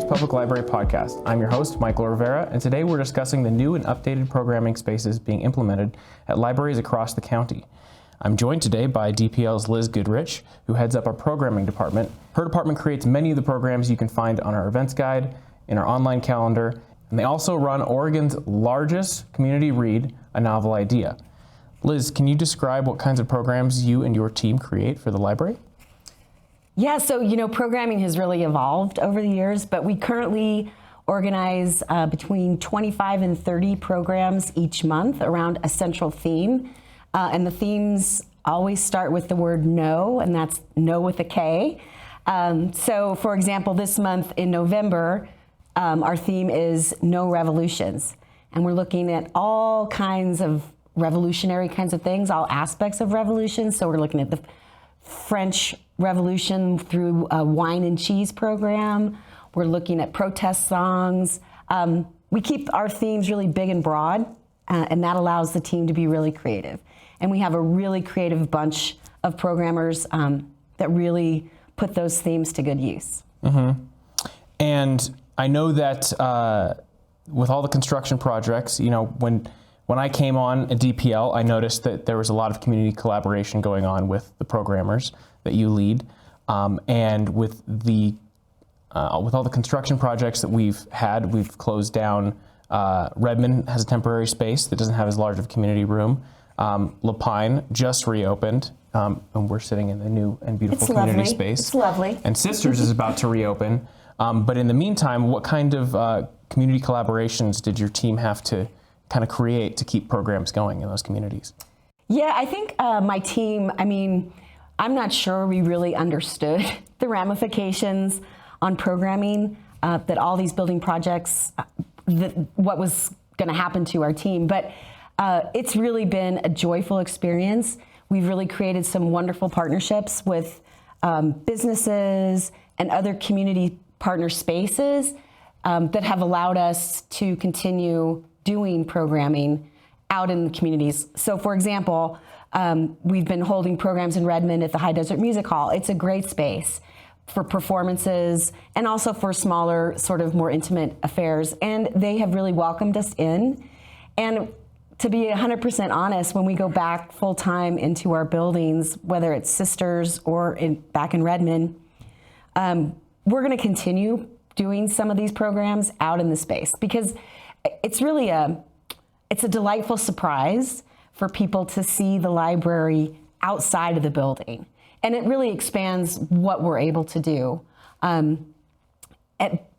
Public Library Podcast. I'm your host, Michael Rivera, and today we're discussing the new and updated programming spaces being implemented at libraries across the county. I'm joined today by DPL's Liz Goodrich, who heads up our programming department. Her department creates many of the programs you can find on our events guide, in our online calendar, and they also run Oregon's largest community read, A Novel Idea. Liz, can you describe what kinds of programs you and your team create for the library? Yeah, so programming has really evolved over the years, but we currently organize between 25 and 30 programs each month around a central theme. And the themes always start with the word no, and that's no with a K. So for example, this month in November, our theme is No Revolutions. And we're looking at all kinds of revolutionary kinds of things, all aspects of revolution. So we're looking at the French Revolution through a wine and cheese program. We're looking at protest songs. We keep our themes really big and broad, and that allows the team to be really creative. And we have a really creative bunch of programmers that really put those themes to good use. Mm-hmm. And I know that with all the construction projects, when I came on at DPL, I noticed that there was a lot of community collaboration going on with the programmers that you lead, and with all the construction projects that we've closed down. Redmond has a temporary space that doesn't have as large of a community room. Lapine just reopened, and we're sitting in the new and beautiful community space. It's lovely. And Sisters is about to reopen. But in the meantime, what kind of community collaborations did your team have to kind of create to keep programs going in those communities? Yeah, I think my team, I'm not sure we really understood the ramifications on programming, that all these building projects, what was going to happen to our team. But it's really been a joyful experience. We've really created some wonderful partnerships with businesses and other community partner spaces that have allowed us to continue doing programming out in the communities. So for example, we've been holding programs in Redmond at the High Desert Music Hall. It's a great space for performances and also for smaller, sort of more intimate affairs. And they have really welcomed us in. And to be 100% honest, when we go back full time into our buildings, whether it's Sisters or back in Redmond, we're going to continue doing some of these programs out in the space because it's really it's a delightful surprise for people to see the library outside of the building. And it really expands what we're able to do. But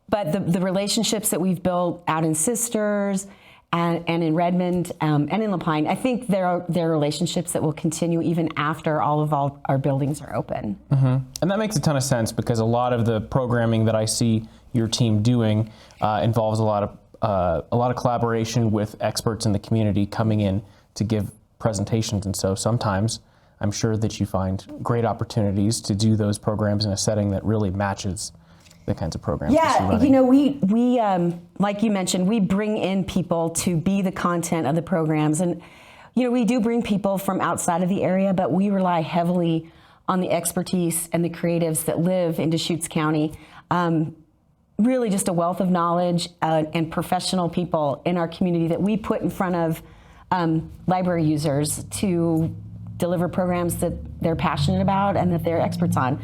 the relationships that we've built out in Sisters and in Redmond and in Lapine, I think they're relationships that will continue even after all of our buildings are open. Mm-hmm. And that makes a ton of sense because a lot of the programming that I see your team doing involves a lot of collaboration with experts in the community coming in to give presentations. And so sometimes I'm sure that you find great opportunities to do those programs in a setting that really matches the kinds of programs that you're running. We like you mentioned, we bring in people to be the content of the programs. And, we do bring people from outside of the area, but we rely heavily on the expertise and the creatives that live in Deschutes County. Really just a wealth of knowledge and professional people in our community that we put in front of library users to deliver programs that they're passionate about and that they're experts on.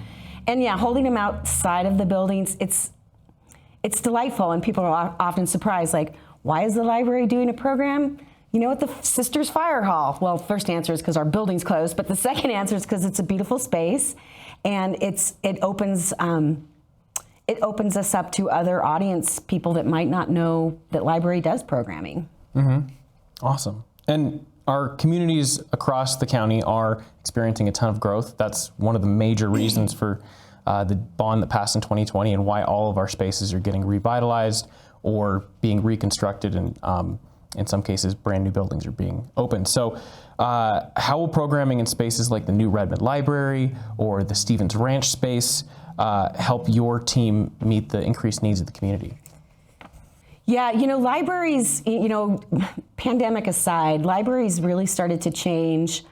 And yeah, holding them outside of the buildings, it's delightful, and people are often surprised, like, why is the library doing a program, at the Sisters Fire Hall? Well, first answer is because our building's closed, but the second answer is because it's a beautiful space, and it opens us up to other audience people that might not know that library does programming. Mm-hmm. Awesome. And our communities across the county are experiencing a ton of growth. That's one of the major reasons for the bond that passed in 2020 and why all of our spaces are getting revitalized or being reconstructed, and in some cases, brand new buildings are being opened. So how will programming in spaces like the new Redmond Library or the Stevens Ranch space help your team meet the increased needs of the community? Yeah, libraries, pandemic aside, libraries really started to change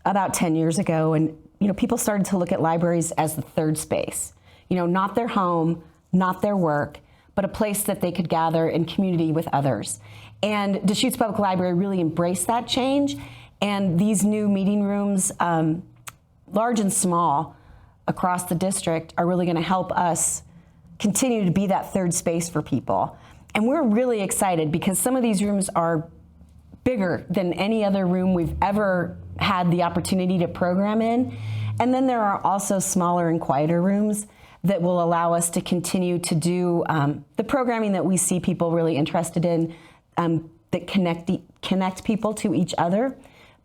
about 10 years ago. And, people started to look at libraries as the third space, not their home, not their work, but a place that they could gather in community with others. And Deschutes Public Library really embraced that change. And these new meeting rooms, large and small, across the district, are really going to help us continue to be that third space for people. And we're really excited because some of these rooms are bigger than any other room we've ever had the opportunity to program in. And then there are also smaller and quieter rooms that will allow us to continue to do the programming that we see people really interested in, that connect people to each other.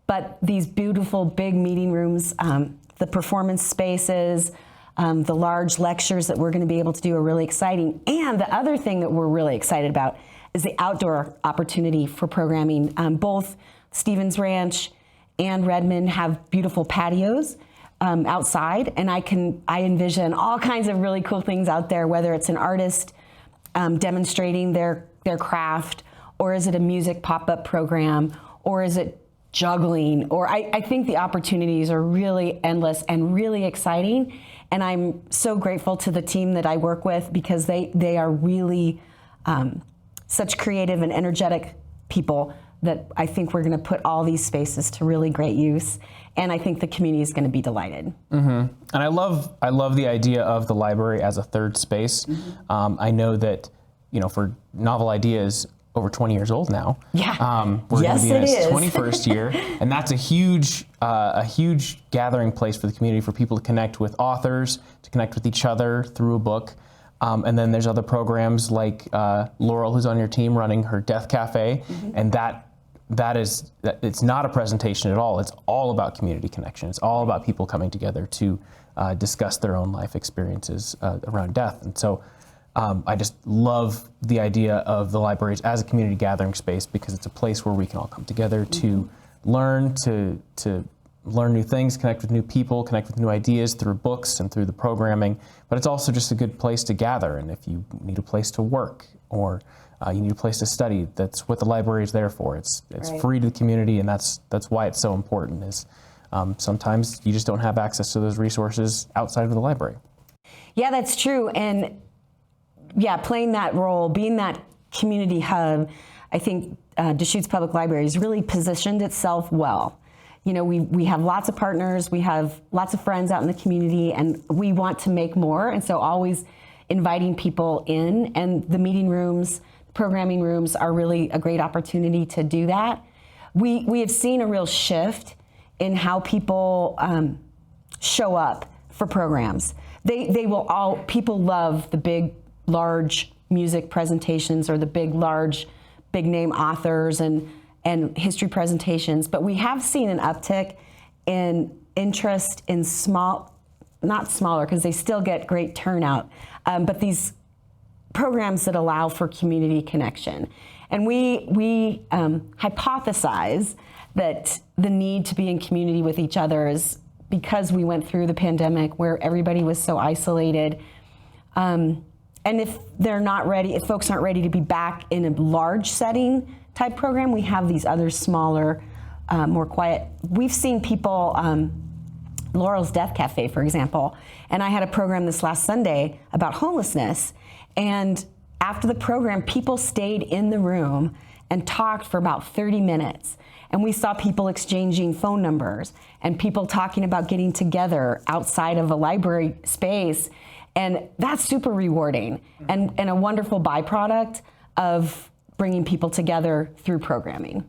But these beautiful big meeting rooms, the performance spaces, the large lectures that we're going to be able to do are really exciting. And the other thing that we're really excited about is the outdoor opportunity for programming. Both Stevens Ranch and Redmond have beautiful patios outside, and I envision all kinds of really cool things out there, whether it's an artist demonstrating their craft, or is it a music pop-up program, or is it juggling, or I think the opportunities are really endless and really exciting. And I'm so grateful to the team that I work with because they are really such creative and energetic people that I think we're going to put all these spaces to really great use. And I think the community is going to be delighted. And I love the idea of the library as a third space. I know that, for Novel Ideas, over 20 years old now. Yeah. We're yes, going to be in it its 21st year, and that's a huge gathering place for the community, for people to connect with authors, to connect with each other through a book. And then there's other programs like Laurel, who's on your team, running her Death Cafe, and it's not a presentation at all. It's all about community connection. It's all about people coming together to discuss their own life experiences around death. And so I just love the idea of the libraries as a community gathering space because it's a place where we can all come together to learn, to learn new things, connect with new people, connect with new ideas through books and through the programming. But it's also just a good place to gather. And if you need a place to work or you need a place to study, that's what the library is there for. It's right. Free to the community, and that's why it's so important. Is sometimes you just don't have access to those resources outside of the library. Yeah, that's true. And yeah, playing that role, being that community hub, I think Deschutes Public Library has really positioned itself well. We have lots of partners, we have lots of friends out in the community, and we want to make more. And so always inviting people in, and the meeting rooms, programming rooms are really a great opportunity to do that. We have seen a real shift in how people show up for programs. People love the big, large music presentations or the big name authors and history presentations, but we have seen an uptick in interest in not smaller because they still get great turnout, but these programs that allow for community connection. And we hypothesize that the need to be in community with each other is because we went through the pandemic where everybody was so isolated. And if folks aren't ready to be back in a large setting type program, we have these other smaller, more quiet. We've seen people, Laurel's Death Cafe, for example, and I had a program this last Sunday about homelessness. And after the program, people stayed in the room and talked for about 30 minutes. And we saw people exchanging phone numbers and people talking about getting together outside of a library space. And that's super rewarding and a wonderful byproduct of bringing people together through programming.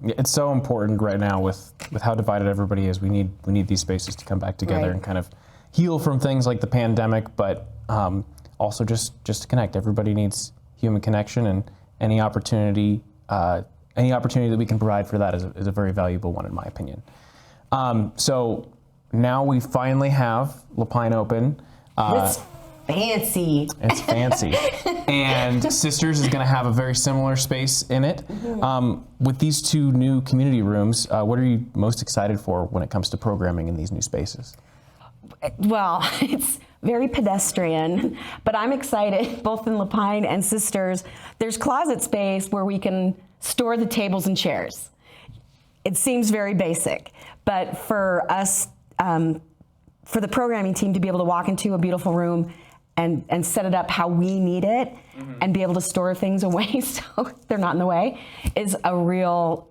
It's so important right now with how divided everybody is. We need these spaces to come back together and kind of heal from things like the pandemic, but also just to connect. Everybody needs human connection, and any opportunity that we can provide for that is a very valuable one, in my opinion. So now we finally have Lapine open. It's fancy. It's fancy. And Sisters is going to have a very similar space in it. With these two new community rooms, what are you most excited for when it comes to programming in these new spaces? Well, it's very pedestrian, but I'm excited, both in Lapine and Sisters. There's closet space where we can store the tables and chairs. It seems very basic, but for us, for the programming team to be able to walk into a beautiful room and set it up how we need it, and be able to store things away so they're not in the way, is a real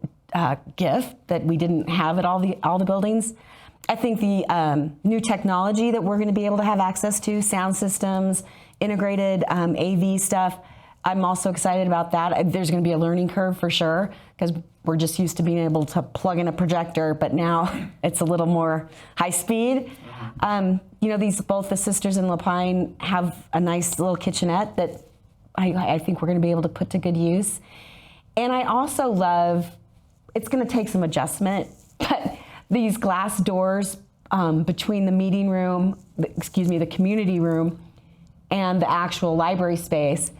gift that we didn't have at all the buildings. I think the new technology that we're going to be able to have access to, sound systems, integrated AV stuff, I'm also excited about that. There's going to be a learning curve for sure, because we're just used to being able to plug in a projector, but now it's a little more high speed. Both the sisters in La Pine have a nice little kitchenette that I think we're going to be able to put to good use. And I also love, it's going to take some adjustment, but these glass doors between the meeting room, the community room, and the actual library space,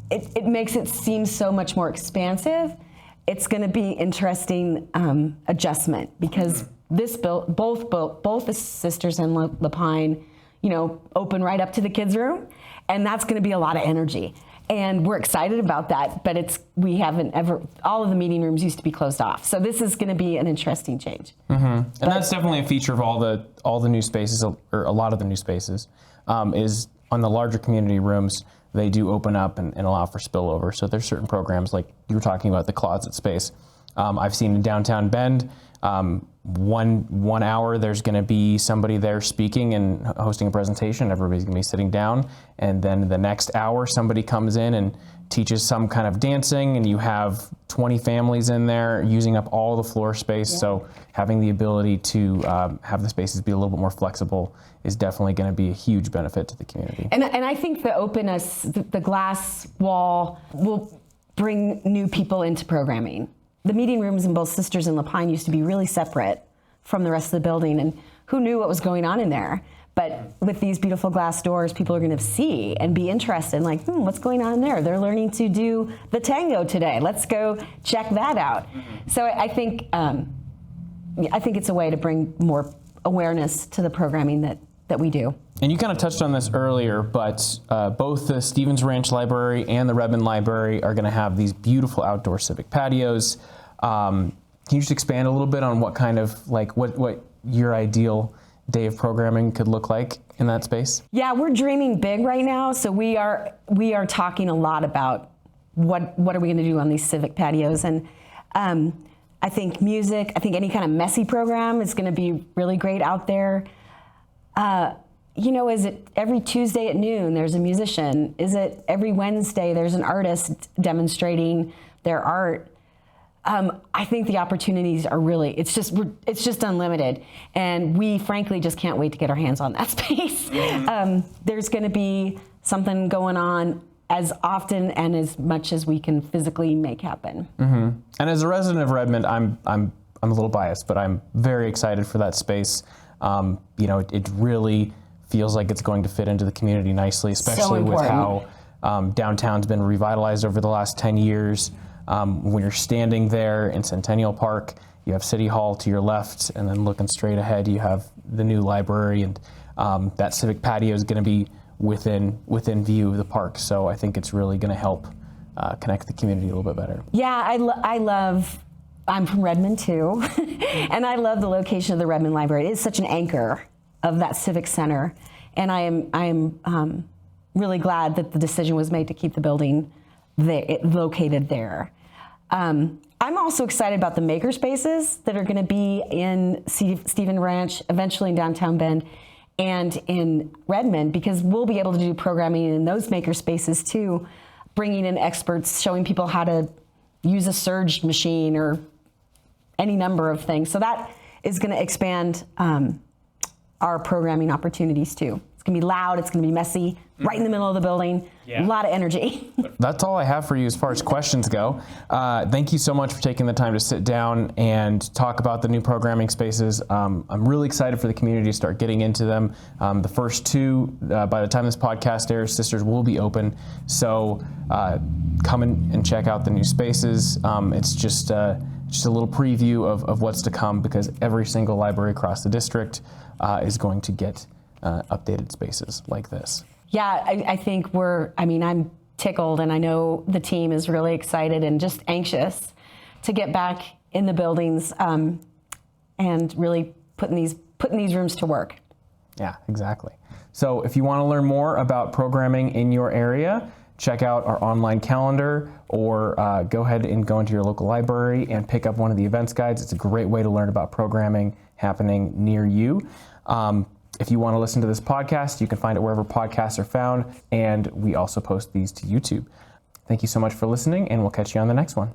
it makes it seem so much more expansive. It's going to be interesting adjustment, because both the sisters in La Pine, open right up to the kids' room, and that's going to be a lot of energy. And we're excited about that, but we haven't ever, all of the meeting rooms used to be closed off. So this is going to be an interesting change. And that's definitely a feature of all the new spaces, or a lot of the new spaces, is on the larger community rooms, they do open up and allow for spillover. So there's certain programs, like you were talking about, the closet space. I've seen in downtown Bend, 1 hour there's going to be somebody there speaking and hosting a presentation. Everybody's going to be sitting down, and then the next hour somebody comes in and teaches some kind of dancing, and you have 20 families in there using up all the floor space. Yeah. So having the ability to have the spaces be a little bit more flexible is definitely going to be a huge benefit to the community. And I think the openness, the glass wall, will bring new people into programming. The meeting rooms in both Sisters and La Pine used to be really separate from the rest of the building, and who knew what was going on in there? But with these beautiful glass doors, people are going to see and be interested in, like, what's going on in there? They're learning to do the tango today. Let's go check that out. So I think it's a way to bring more awareness to the programming that we do. And you kind of touched on this earlier, but both the Stevens Ranch Library and the Redmond Library are going to have these beautiful outdoor civic patios. Can you just expand a little bit on what kind of, like, what your ideal day of programming could look like in that space? Yeah, we're dreaming big right now. So we are talking a lot about what are we going to do on these civic patios. And I think music, I think any kind of messy program is going to be really great out there. Is it every Tuesday at noon there's a musician? Is it every Wednesday there's an artist demonstrating their art? I think the opportunities are really, it's just unlimited. And we frankly just can't wait to get our hands on that space. There's going to be something going on as often and as much as we can physically make happen. And as a resident of Redmond, I'm a little biased, but I'm very excited for that space. It really feels like it's going to fit into the community nicely, especially with how downtown's been revitalized over the last 10 years. When you're standing there in Centennial Park, you have City Hall to your left, and then looking straight ahead, you have the new library, and that civic patio is going to be within view of the park. So I think it's really going to help connect the community a little bit better. Yeah, I'm from Redmond too, and I love the location of the Redmond Library. It is such an anchor of that civic center, and I am really glad that the decision was made to keep the building located there. I'm also excited about the maker spaces that are going to be in Stevens Ranch, eventually in downtown Bend, and in Redmond, because we'll be able to do programming in those maker spaces too, bringing in experts, showing people how to use a surge machine or any number of things. So that is going to expand our programming opportunities too. It's going to be loud, it's going to be messy, right in the middle of the building, a lot of energy. That's all I have for you as far as questions go. Thank you so much for taking the time to sit down and talk about the new programming spaces. I'm really excited for the community to start getting into them. The first two, by the time this podcast airs, Sisters will be open. So come in and check out the new spaces. It's just a little preview of what's to come, because every single library across the district is going to get updated spaces like this. Yeah, I think I'm tickled, and I know the team is really excited and just anxious to get back in the buildings and really putting these rooms to work. Yeah, exactly. So if you want to learn more about programming in your area, check out our online calendar, or go ahead and go into your local library and pick up one of the events guides. It's a great way to learn about programming happening near you. If you want to listen to this podcast, you can find it wherever podcasts are found, and we also post these to YouTube. Thank you so much for listening, and we'll catch you on the next one.